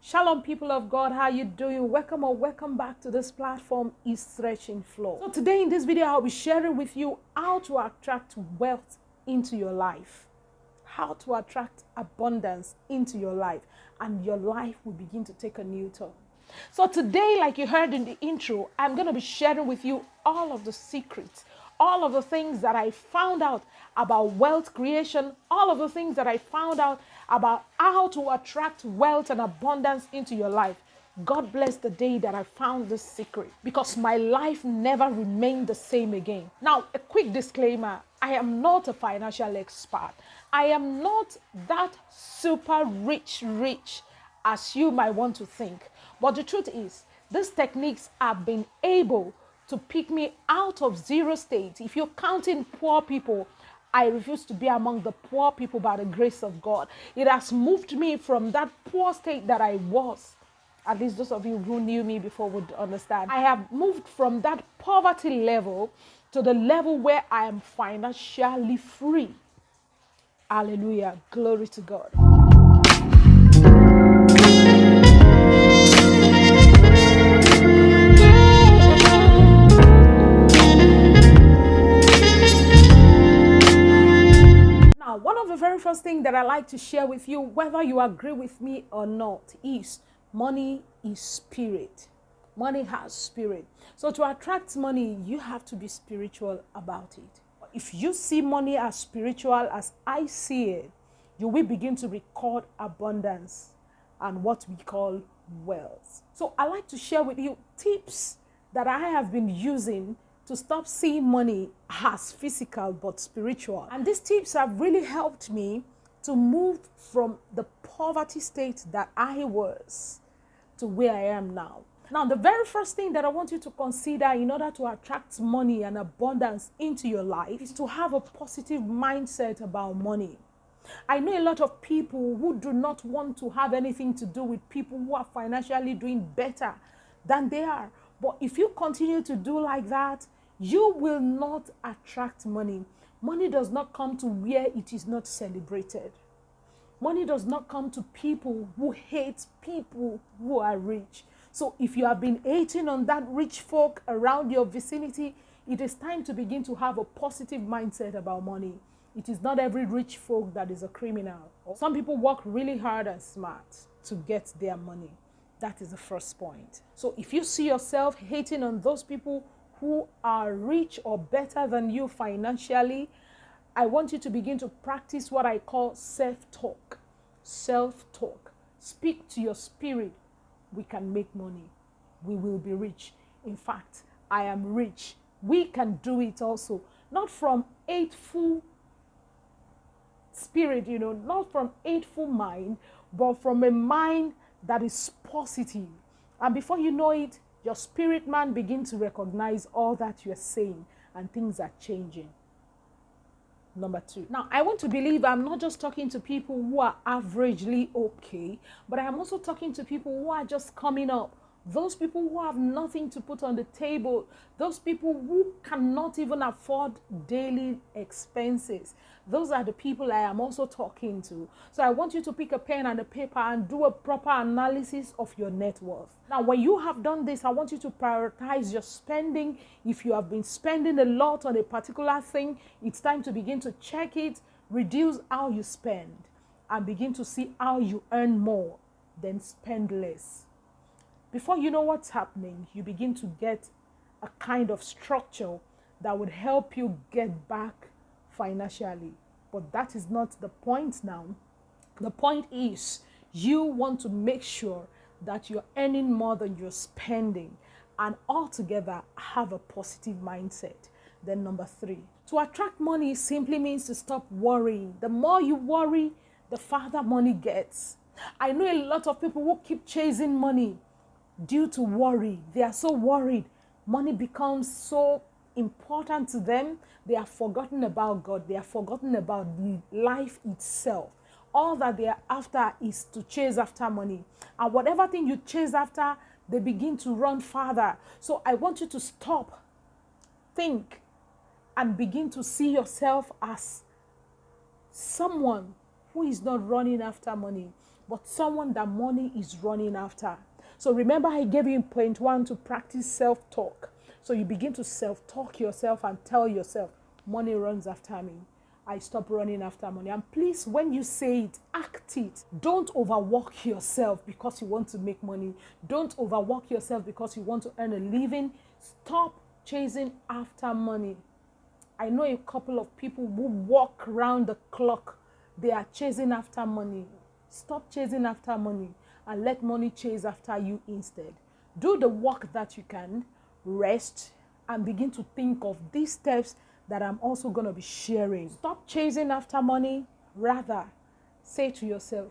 Shalom, people of God. How you doing? Welcome or welcome back to this platform, is Threshing Floor. So today in this video, I'll be sharing with you how to attract wealth into your life, how to attract abundance into your life, and your life will begin to take a new turn. So today, like you heard in the intro, I'm going to be sharing with you all of the secrets, all of the things that I found out about wealth creation, all of the things that I found out about how to attract wealth and abundance into your life. God bless the day that I found this secret, because my life never remained the same again. Now, a quick disclaimer. I am not a financial expert. I am not that super rich as you might want to think. But the truth is, these techniques have been able to pick me out of zero state. If you're counting poor people, I refuse to be among the poor people by the grace of God. It has moved me from that poor state that I was. At least those of you who knew me before would understand. I have moved from that poverty level to the level where I am financially free. Hallelujah. Glory to God. Now, one of the very first things that I like to share with you, whether you agree with me or not, is money is spirit. Money has spirit. So to attract money, you have to be spiritual about it. If you see money as spiritual as I see it, you will begin to record abundance and what we call wealth. So I like to share with you tips that I have been using to stop seeing money as physical but spiritual. And these tips have really helped me to move from the poverty state that I was to where I am now. Now, the very first thing that I want you to consider in order to attract money and abundance into your life is to have a positive mindset about money. I know a lot of people who do not want to have anything to do with people who are financially doing better than they are. But if you continue to do like that, you will not attract money. Money does not come to where it is not celebrated. Money does not come to people who hate people who are rich. So if you have been hating on that rich folk around your vicinity, it is time to begin to have a positive mindset about money. It is not every rich folk that is a criminal. Some people work really hard and smart to get their money. That is the first point. So if you see yourself hating on those people who are rich or better than you financially, I want you to begin to practice what I call self-talk. Self-talk. Speak to your spirit. We can make money. We will be rich. In fact, I am rich. We can do it also. Not from hateful spirit, not from hateful mind, but from a mind that is positive. And before you know it, your spirit man begins to recognize all that you're saying, and things are changing. Number two. Now, I want to believe I'm not just talking to people who are averagely okay, but I am also talking to people who are just coming up. Those people who have nothing to put on the table. Those people who cannot even afford daily expenses. Those are the people I am also talking to. So I want you to pick a pen and a paper and do a proper analysis of your net worth. Now, when you have done this, I want you to prioritize your spending. If you have been spending a lot on a particular thing, it's time to begin to check it, reduce how you spend, and begin to see how you earn more, then spend less. Before you know what's happening, you begin to get a kind of structure that would help you get back financially. But that is not the point now. The point is you want to make sure that you're earning more than you're spending, and altogether have a positive mindset. Then number three, to attract money simply means to stop worrying. The more you worry, the farther money gets. I know a lot of people who keep chasing money due to worry. They are so worried. Money becomes so important to them. They are forgotten about God. They are forgotten about life itself. All that they are after is to chase after money. And whatever thing you chase after, they begin to run farther. So I want you to stop, think, and begin to see yourself as someone who is not running after money. but someone that money is running after. So remember, I gave you in point 1 to practice self-talk. So you begin to self-talk yourself and tell yourself, money runs after me. I stop running after money. And please, when you say it, act it. Don't overwork yourself because you want to make money. Don't overwork yourself because you want to earn a living. Stop chasing after money. I know a couple of people who walk around the clock. They are chasing after money. Stop chasing after money and let money chase after you instead. Do the work that you can, rest, and begin to think of these steps that I'm also going to be sharing. Stop chasing after money. Rather, say to yourself,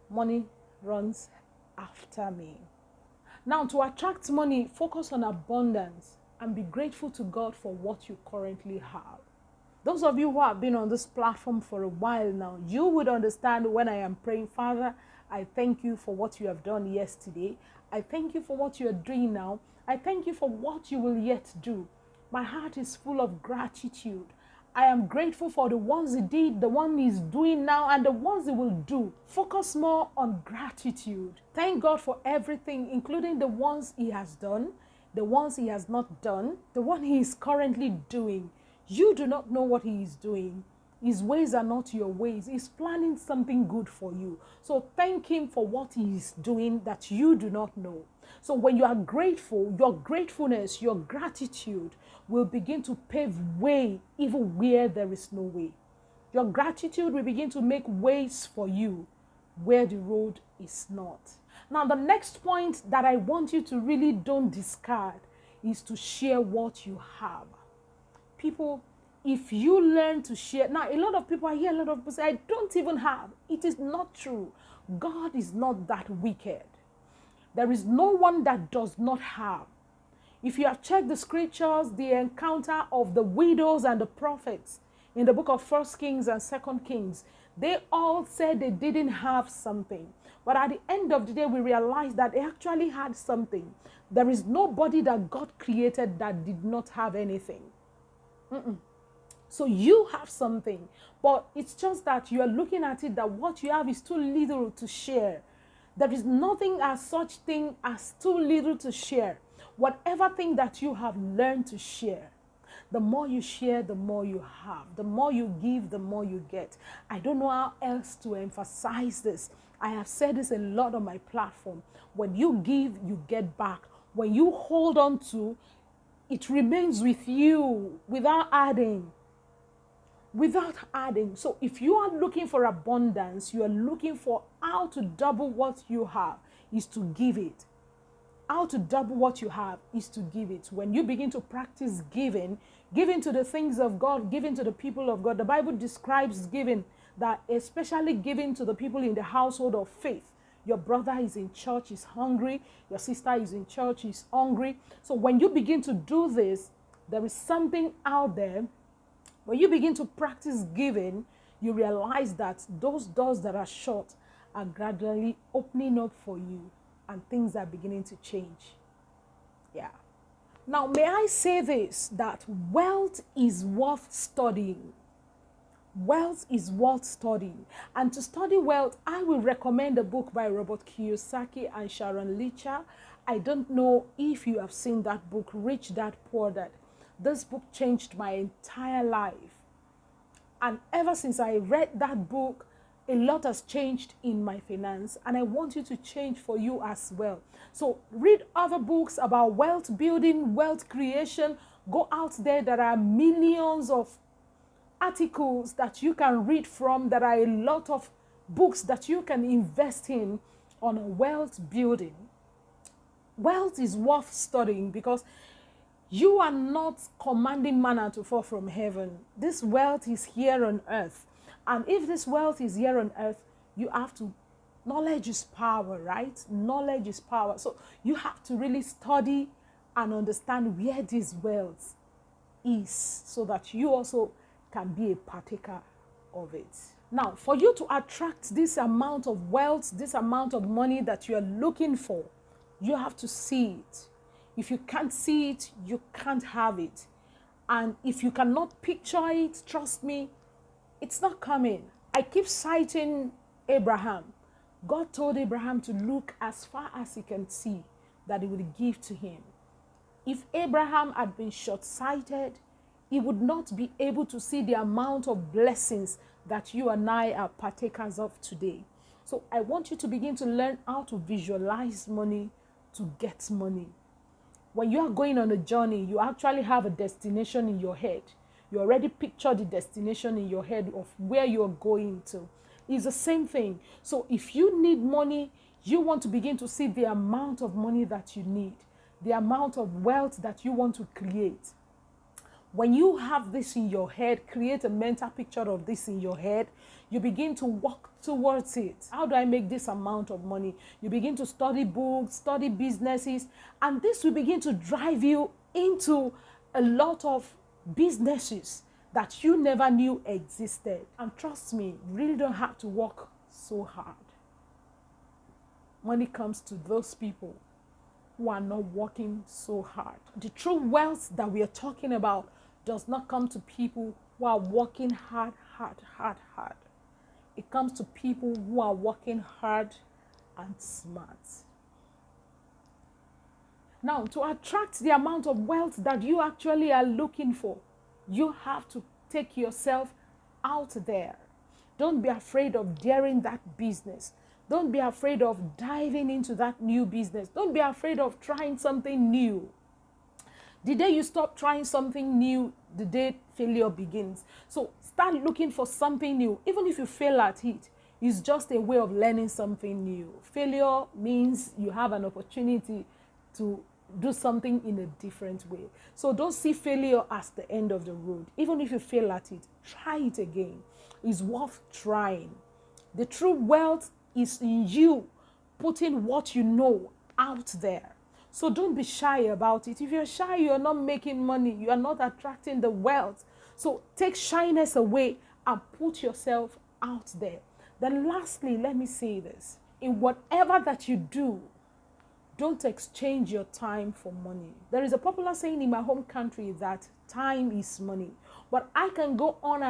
money runs after me. Now, to attract money, focus on abundance and be grateful to God for what you currently have. Those of you who have been on this platform for a while now, you would understand when I am praying, Father, I thank you for what you have done yesterday. I thank you for what you are doing now. I thank you for what you will yet do. My heart is full of gratitude. I am grateful for the ones he did, the one he's doing now, and the ones he will do. Focus more on gratitude. Thank God for everything, including the ones he has done, the ones he has not done, the one he is currently doing. You do not know what he is doing. His ways are not your ways. He's planning something good for you. So thank him for what he is doing that you do not know. So when you are grateful, your gratefulness, your gratitude will begin to pave way even where there is no way. Your gratitude will begin to make ways for you where the road is not. Now, the next point that I want you to really don't discard is to share what you have. People, if you learn to share, now a lot of people, I hear a lot of people say, I don't even have. It is not true. God is not that wicked. There is no one that does not have. If you have checked the scriptures, the encounter of the widows and the prophets in the book of 1 Kings and 2 Kings, they all said they didn't have something. But at the end of the day, we realized that they actually had something. There is nobody that God created that did not have anything. So you have something, but it's just that you are looking at it that what you have is too little to share. There is nothing as such thing as too little to share. Whatever thing that you have learned to share, the more you share, the more you have. The more you give, the more you get. I don't know how else to emphasize this. I have said this a lot on my platform. When you give, you get back. When you hold on to, it remains with you without adding. Without adding. So if you are looking for abundance, you are looking for how to double what you have, is to give it. How to double what you have is to give it. When you begin to practice giving, giving to the things of God, giving to the people of God, the Bible describes giving, that especially giving to the people in the household of faith. Your brother is in church, is hungry. Your sister is in church, is hungry. So when you begin to do this, there is something out there. When you begin to practice giving, you realize that those doors that are shut are gradually opening up for you and things are beginning to change. Yeah. Now, may I say this, that wealth is worth studying. Wealth is worth studying. And to study wealth, I will recommend a book by Robert Kiyosaki and Sharon Leacher. I don't know if you have seen that book, Rich Dad Poor Dad. This book changed my entire life. And ever since I read that book, a lot has changed in my finance, and I want you to change for you as well. So read other books about wealth building, wealth creation. Go out there. There are millions of articles that you can read from. There are a lot of books that you can invest in on wealth building. Wealth is worth studying because you are not commanding manna to fall from heaven. This wealth is here on earth. And if this wealth is here on earth, you have to, knowledge is power, right? Knowledge is power. So you have to really study and understand where this wealth is so that you also can be a partaker of it. Now, for you to attract this amount of wealth, this amount of money that you are looking for, you have to see it. If you can't see it, you can't have it. And if you cannot picture it, trust me, it's not coming. I keep citing Abraham. God told Abraham to look as far as he can see that he would give to him. If Abraham had been short-sighted, he would not be able to see the amount of blessings that you and I are partakers of today. So I want you to begin to learn how to visualize money to get money. When you are going on a journey, you actually have a destination in your head. You already picture the destination in your head of where you're going to. It's the same thing. So if you need money, you want to begin to see the amount of money that you need, the amount of wealth that you want to create. When you have this in your head, create a mental picture of this in your head, you begin to walk towards it. How do I make this amount of money? You begin to study books, study businesses, and this will begin to drive you into a lot of businesses that you never knew existed. And trust me, you really don't have to work so hard. Money comes to those people who are not working so hard. The true wealth that we are talking about does not come to people who are working hard. It comes to people who are working hard and smart. Now, to attract the amount of wealth that you actually are looking for, you have to take yourself out there. Don't be afraid of daring that business. Don't be afraid of diving into that new business. Don't be afraid of trying something new. The day you stop trying something new, the day failure begins. So start looking for something new. Even if you fail at it, it's just a way of learning something new. Failure means you have an opportunity to do something in a different way. So don't see failure as the end of the road. Even if you fail at it, try it again. It's worth trying. The true wealth is in you putting what you know out there. So don't be shy about it. If you're shy, you're not making money. You are not attracting the wealth. So take shyness away and put yourself out there. Then lastly, let me say this. In whatever that you do, don't exchange your time for money. There is a popular saying in my home country that time is money. But I can go on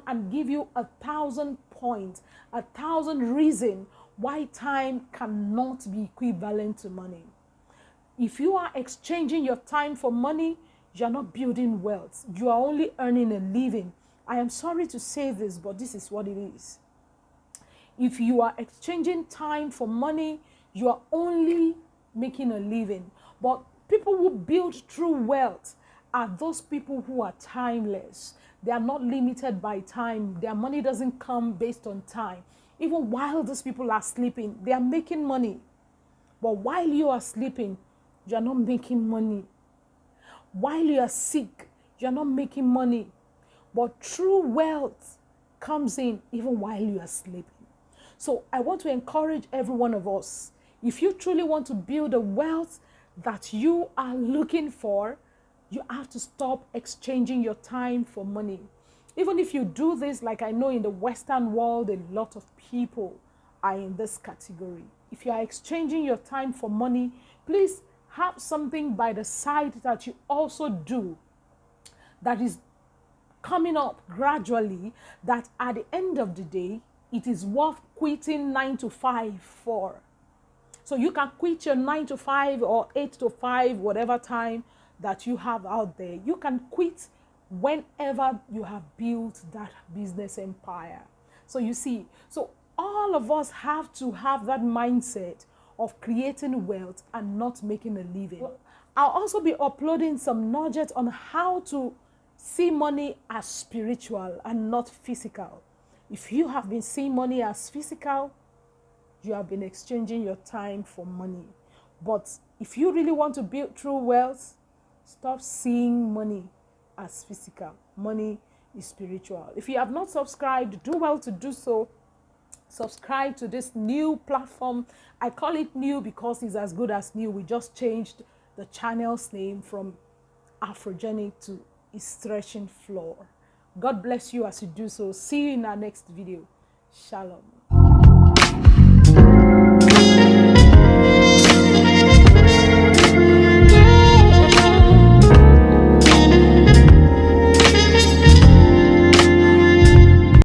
and give you 1,000 points, 1,000 reasons why time cannot be equivalent to money. If you are exchanging your time for money, you're not building wealth. You are only earning a living. I am sorry to say this, but this is what it is. If you are exchanging time for money, you are only making a living. But people who build true wealth are those people who are timeless. They are not limited by time. Their money doesn't come based on time. Even while those people are sleeping, they are making money. But while you are sleeping, you are not making money. While you are sick, you are not making money. But true wealth comes in even while you are sleeping. So I want to encourage every one of us. If you truly want to build a wealth that you are looking for, you have to stop exchanging your time for money. Even if you do this, like I know in the Western world, a lot of people are in this category. If you are exchanging your time for money, please have something by the side that you also do that is coming up gradually, that at the end of the day, it is worth quitting 9 to 5 for. So you can quit your 9 to 5 or 8 to 5, whatever time that you have out there. You can quit whenever you have built that business empire. So you see, so all of us have to have that mindset of creating wealth and not making a living. I'll also be uploading some nuggets on how to see money as spiritual and not physical. If you have been seeing money as physical, you have been exchanging your time for money. But if you really want to build true wealth, stop seeing money as physical. Money is spiritual. If you have not subscribed, do well to do so. Subscribe to this new platform. I call it new because it's as good as new. We just changed the channel's name from Afrogenic to Threshing floor. God bless you as you do so. See you in our next video. Shalom.